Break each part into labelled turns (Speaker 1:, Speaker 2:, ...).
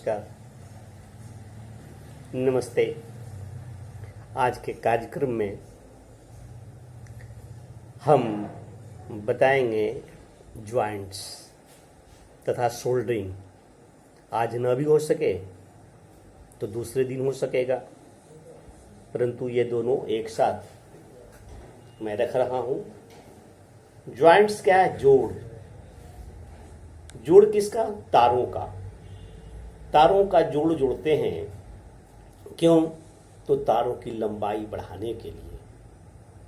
Speaker 1: नमस्कार, नमस्ते। आज के कार्यक्रम में हम बताएंगे जॉइंट्स तथा सोल्डरिंग। आज न भी हो सके तो दूसरे दिन हो सकेगा, परंतु ये दोनों एक साथ मैं रख रहा हूँ। जॉइंट्स क्या है? जोड़ किसका? तारों का। तारों का जोड़ जोड़ते हैं। क्यों? तो तारों की लंबाई बढ़ाने के लिए।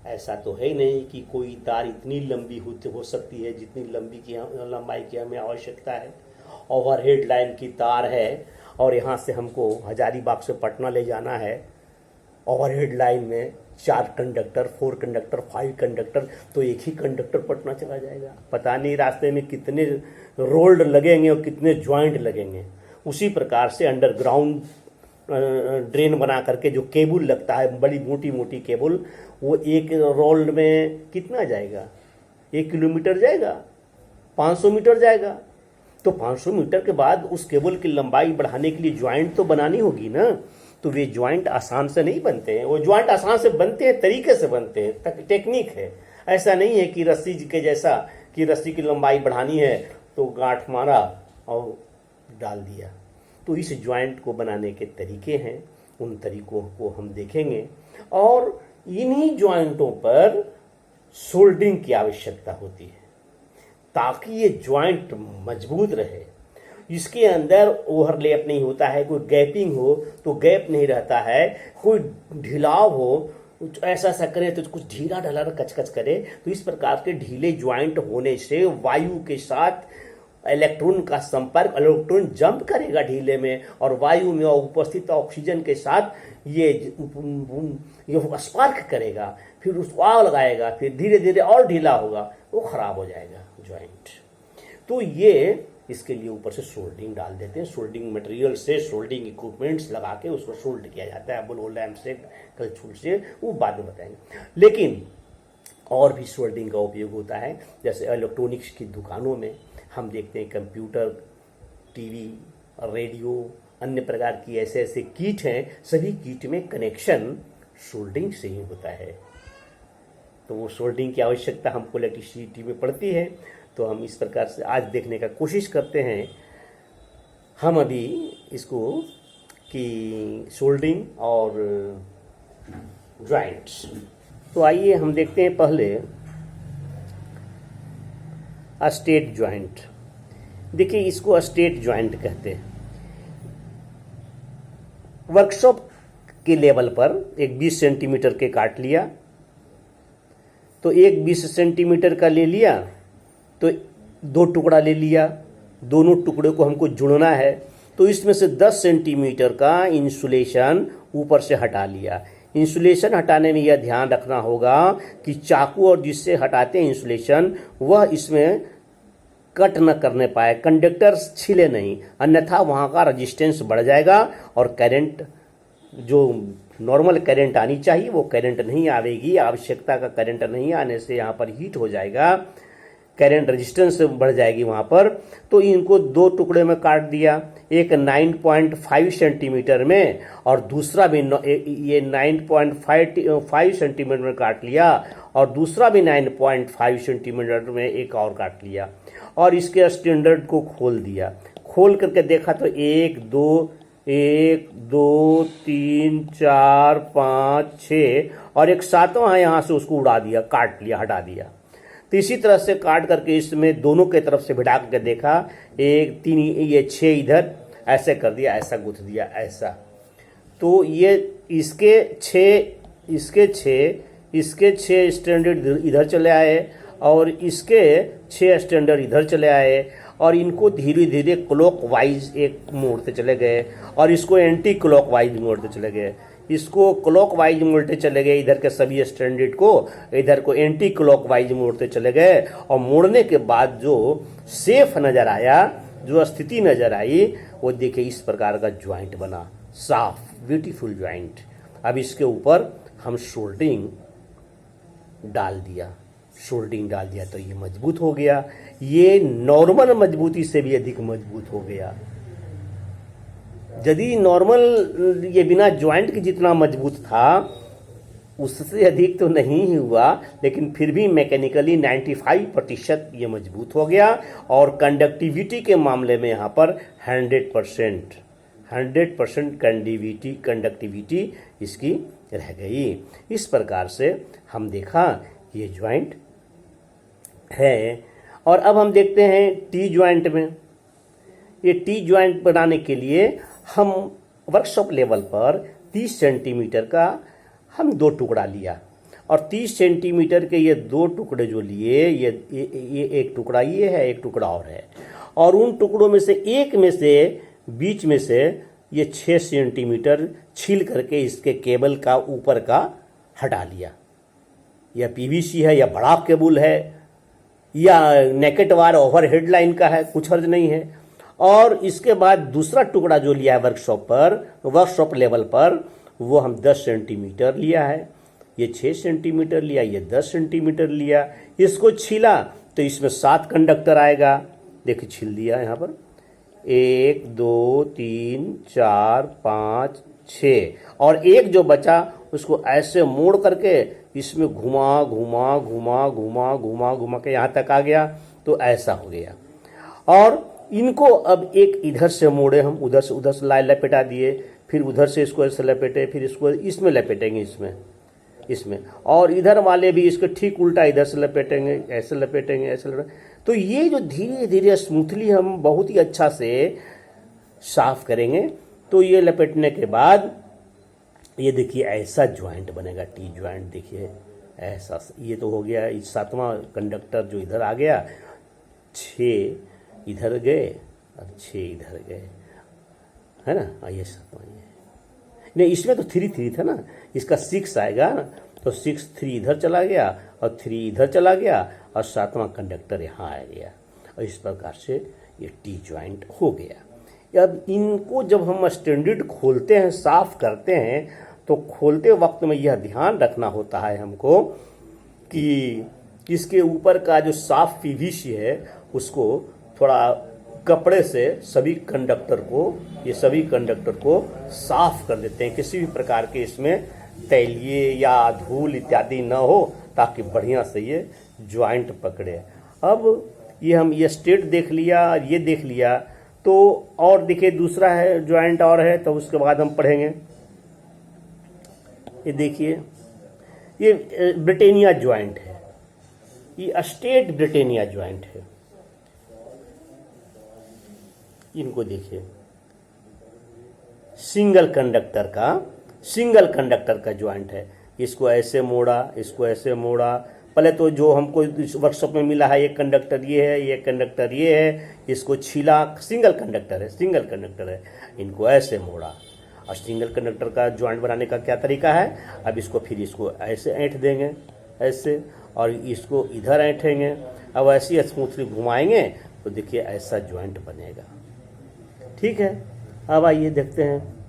Speaker 1: ऐसा तो है नहीं कि कोई तार इतनी लंबी हो सकती है जितनी लंबाई की हमें आवश्यकता है। ओवरहेड लाइन की तार है और यहाँ से हमको हजारीबाग से पटना ले जाना है। ओवरहेड लाइन में 4 कंडक्टर, 4 कंडक्टर, 5 कंडक्टर, तो एक ही कंडक्टर पटना चला जाएगा। पता नहीं रास्ते में कितने रोल्ड लगेंगे और कितने ज्वाइंट लगेंगे। उसी प्रकार से अंडरग्राउंड ड्रेन बना करके जो केबल लगता है, बड़ी मोटी मोटी केबल, वो एक रोल्ड में कितना जाएगा? 1 किलोमीटर जाएगा, 500 मीटर जाएगा। तो 500 मीटर के बाद उस केबल की लंबाई बढ़ाने के लिए ज्वाइंट तो बनानी होगी ना। तो वे ज्वाइंट आसान से नहीं बनते हैं। वो ज्वाइंट आसान से बनते हैं, तरीके से बनते हैं, टेक्निक है। ऐसा नहीं है कि रस्सी के जैसा कि रस्सी की लंबाई बढ़ानी है तो गांठ मारा और डाल दिया। तो इस ज्वाइंट को बनाने के तरीके हैं, उन तरीकों को हम देखेंगे और इन्हीं ज्वाइंटों पर सोल्डरिंग की आवश्यकता होती है ताकि ये ज्वाइंट मजबूत रहे। इसके अंदर ओवरलैप नहीं होता है, कोई गैपिंग हो तो गैप नहीं रहता है, कोई ढिलाव हो ऐसा करे तो कुछ ढीला ढाला कचकच करे। तो इस प्रकार के ढीले ज्वाइंट होने से वायु के साथ इलेक्ट्रॉन का संपर्क, इलेक्ट्रॉन जंप करेगा ढीले में और वायु में उपस्थित ऑक्सीजन के साथ ये स्पार्क करेगा, फिर उसको आग लगाएगा, फिर धीरे धीरे और ढीला होगा, वो खराब हो जाएगा ज्वाइंट। तो ये इसके लिए ऊपर से सोल्डरिंग डाल देते हैं। सोल्डरिंग मटेरियल से, सोल्डरिंग इक्विपमेंट्स लगा के उसको सोल्ड किया जाता है, बुल लैम्प से, कलछुल से, वो बाद में बताएंगे। लेकिन और भी सोल्डरिंग का उपयोग होता है। जैसे इलेक्ट्रॉनिक्स की दुकानों में हम देखते हैं कंप्यूटर, टीवी, रेडियो, अन्य प्रकार की ऐसे ऐसे किट हैं। सभी किट में कनेक्शन सोल्डरिंग से ही होता है। तो वो सोल्डरिंग की आवश्यकता हमको इलेक्ट्रिसिटी में पड़ती है। तो हम इस प्रकार से आज देखने का कोशिश करते हैं हम अभी इसको कि सोल्डरिंग और जॉइंट्स। तो आइए हम देखते हैं पहले स्टेट ज्वाइंट। देखिए, इसको स्टेट ज्वाइंट कहते हैं। वर्कशॉप के लेवल पर एक 20 सेंटीमीटर के काट लिया, तो एक 20 सेंटीमीटर का ले लिया, तो 2 टुकड़ा ले लिया। दोनों टुकड़े को हमको जुड़ना है, तो इसमें से 10 सेंटीमीटर का इंसुलेशन ऊपर से हटा लिया। इंसुलेशन हटाने में यह ध्यान रखना होगा कि चाकू और जिससे हटाते हैं इंसुलेशन वह इसमें कट न करने पाए, कंडक्टर छिले नहीं, अन्यथा वहाँ का रेजिस्टेंस बढ़ जाएगा और करंट, जो नॉर्मल करंट आनी चाहिए वो करंट नहीं आवेगी। आवश्यकता का करंट नहीं आने से यहाँ पर हीट हो जाएगा, करंट रेजिस्टेंस बढ़ जाएगी वहाँ पर। तो इनको 2 टुकड़े में काट दिया, एक 9.5 सेंटीमीटर में और दूसरा भी ये 9.5 सेंटीमीटर में काट लिया और दूसरा भी 9.5 सेंटीमीटर में एक और काट लिया और इसके स्टैंडर्ड को खोल दिया। खोल करके देखा तो 1 2 3 4 5 6 और एक 7वां है, यहाँ से उसको उड़ा दिया, काट लिया, हटा दिया। तो इसी तरह से काट करके इसमें दोनों के तरफ से भिड़ा करके देखा, 1 3 ये 6 इधर ऐसे कर दिया, ऐसा गुथ दिया, ऐसा। तो ये इसके 6 स्टैंडर्ड इधर चले आए और इसके 6 स्टैंडर्ड इधर चले आए और इनको धीरे धीरे क्लॉक वाइज एक मोड़ते चले गए और इसको एंटी क्लॉक वाइज मोड़ते चले गए। इसको क्लॉक वाइज मोड़ते चले गए, इधर के सभी स्टैंडर्ड को इधर को एंटी क्लॉक वाइज मोड़ते चले गए और मोड़ने के बाद जो सेफ नजर आया, जो स्थिति नजर आई, वो देखिए इस प्रकार का ज्वाइंट बना, साफ ब्यूटीफुल ज्वाइंट। अब इसके ऊपर हम सोल्डरिंग डाल दिया, तो ये मजबूत हो गया। ये नॉर्मल मजबूती से भी अधिक मजबूत हो गया। यदि नॉर्मल ये बिना ज्वाइंट के जितना मजबूत था उससे अधिक तो नहीं ही हुआ, लेकिन फिर भी मैकेनिकली 95% ये मजबूत हो गया। और कंडक्टिविटी के मामले में यहाँ पर 100% कंडक्टिविटी इसकी रह गई। इस प्रकार से हम देखा ये ज्वाइंट है। और अब हम देखते हैं टी ज्वाइंट में। ये टी ज्वाइंट बनाने के लिए हम वर्कशॉप लेवल पर 30 सेंटीमीटर का हम 2 टुकड़ा लिया, और 30 सेंटीमीटर के ये 2 टुकड़े जो लिए, ये एक टुकड़ा ये है, एक टुकड़ा और है, और उन टुकड़ों में से एक में से बीच में से ये 6 सेंटीमीटर छील करके इसके केबल का ऊपर का हटा लिया। यह पीवीसी है या बड़ा केबल है या नेकेट वायर ओवर हेडलाइन का है, कुछ अर्ज नहीं है। और इसके बाद दूसरा टुकड़ा जो लिया है वर्कशॉप लेवल पर, वो हम 10 सेंटीमीटर लिया है। ये 6 सेंटीमीटर लिया, ये 10 सेंटीमीटर लिया। इसको छीला तो इसमें 7 कंडक्टर आएगा। देखिए छील दिया यहाँ पर 1 2 3 4 5 6, और एक जो बचा उसको ऐसे मोड़ करके इसमें घुमा घुमा घुमा घुमा घुमा घुमा के यहाँ तक आ गया, तो ऐसा हो गया। और इनको अब एक इधर से मोड़े हम, उधर से लाए लपेटा दिए, फिर उधर से इसको ऐसे लपेटे, फिर इसको इसमें लपेटेंगे, इसमें और इधर वाले भी इसको ठीक उल्टा इधर से लपेटेंगे, ऐसे लपेटेंगे, ऐसे लपेटेंगे। तो ये जो धीरे धीरे स्मूथली हम बहुत ही अच्छा से साफ करेंगे। तो ये लपेटने के बाद ये देखिए ऐसा ज्वाइंट बनेगा, टी ज्वाइंट। देखिए ऐसा, ये तो हो गया 7वां कंडक्टर जो इधर आ गया, 6 इधर गए और 6 इधर गए, है ना। ये 7वां ये नहीं, इसमें तो 3 था ना, इसका 6 आएगा ना, तो 6 3 इधर चला गया और 3 इधर चला गया, और 7वां कंडक्टर यहाँ आ गया, और इस प्रकार से ये टी ज्वाइंट हो गया। अब इनको जब हम स्टैंडर्ड खोलते हैं, साफ करते हैं, तो खोलते वक्त में यह ध्यान रखना होता है हमको कि इसके ऊपर का जो साफ पीवीसी है उसको थोड़ा कपड़े से सभी कंडक्टर को साफ कर देते हैं, किसी भी प्रकार के इसमें तैलिए या धूल इत्यादि न हो, ताकि बढ़िया से ये ज्वाइंट पकड़े। अब ये हम ये स्टेट देख लिया, ये देख लिया, तो और देखिए दूसरा है ज्वाइंट और है, तो उसके बाद हम पढ़ेंगे। ये देखिए ये ब्रिटेनिया ज्वाइंट है, ये स्टेट ब्रिटेनिया ज्वाइंट है। इनको देखिए, सिंगल कंडक्टर का ज्वाइंट है। इसको ऐसे मोड़ा, इसको ऐसे मोड़ा। पहले तो जो हमको वर्कशॉप में मिला है, ये कंडक्टर ये है, ये कंडक्टर ये है, इसको छीला, सिंगल कंडक्टर है, इनको ऐसे मोड़ा। और सिंगल कंडक्टर का ज्वाइंट बनाने का क्या तरीका है, अब इसको फिर इसको ऐसे ऐंठ देंगे, ऐसे, और इसको इधर ऐंठेंगे। अब ऐसे स्मूथली घुमाएंगे तो देखिए ऐसा ज्वाइंट बनेगा। ठीक है, अब आइए देखते हैं।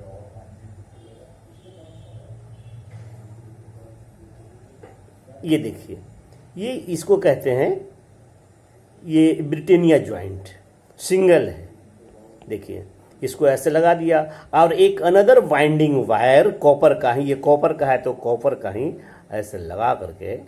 Speaker 1: ये देखिए, ये इसको कहते हैं, ये ब्रिटेनिया ज्वाइंट सिंगल है। देखिए इसको ऐसे लगा दिया, और एक अनदर वाइंडिंग वायर कॉपर का ही, ये कॉपर का है तो कॉपर का ही ऐसे लगा करके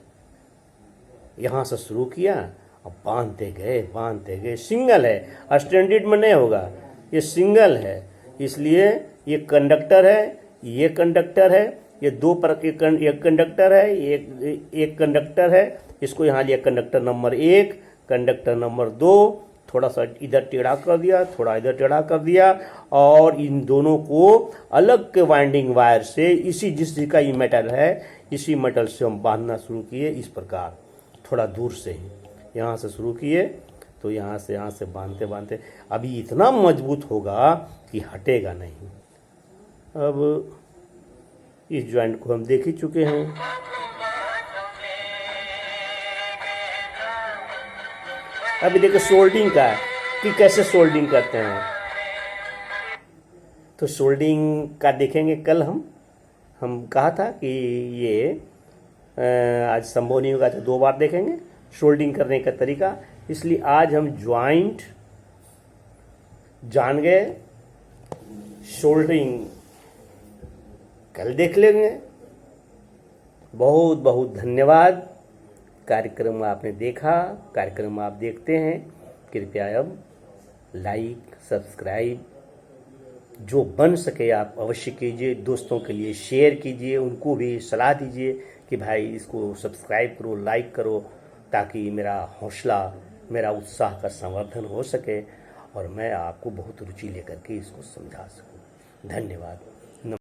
Speaker 1: यहाँ से शुरू किया, और बांधते गए। सिंगल है, स्टैंडर्ड में नहीं होगा, ये सिंगल है, इसलिए ये कंडक्टर है, ये कंडक्टर है, ये दो पर एक कंडक्टर है, एक कंडक्टर है। इसको यहाँ लिया कंडक्टर नंबर 1, कंडक्टर नंबर 2, थोड़ा सा इधर टेढ़ा कर दिया, थोड़ा इधर टेढ़ा कर दिया, और इन दोनों को अलग के वाइंडिंग वायर से इसी जिस का ये मेटल है, इसी मेटल से हम बांधना शुरू किए। इस प्रकार थोड़ा दूर से ही यहाँ से शुरू किए, तो यहाँ से बांधते अभी इतना मजबूत होगा कि हटेगा नहीं। अब इस ज्वाइंट को हम देख ही चुके हैं। अभी देखो सोल्डिंग का है कि कैसे सोल्डिंग करते हैं, तो सोल्डिंग का देखेंगे कल। हम कहा था कि ये आज संभव नहीं होगा, तो 2 बार देखेंगे सोल्डिंग करने का तरीका। इसलिए आज हम ज्वाइंट जान गए, सोल्डरिंग कल देख लेंगे। बहुत बहुत धन्यवाद। कार्यक्रम आपने देखा, कार्यक्रम आप देखते हैं, कृपया अब लाइक सब्सक्राइब जो बन सके आप अवश्य कीजिए। दोस्तों के लिए शेयर कीजिए, उनको भी सलाह दीजिए कि भाई इसको सब्सक्राइब करो, लाइक करो, ताकि मेरा हौसला, मेरा उत्साह का संवर्धन हो सके और मैं आपको बहुत रुचि लेकर के इसको समझा सकूं। धन्यवाद।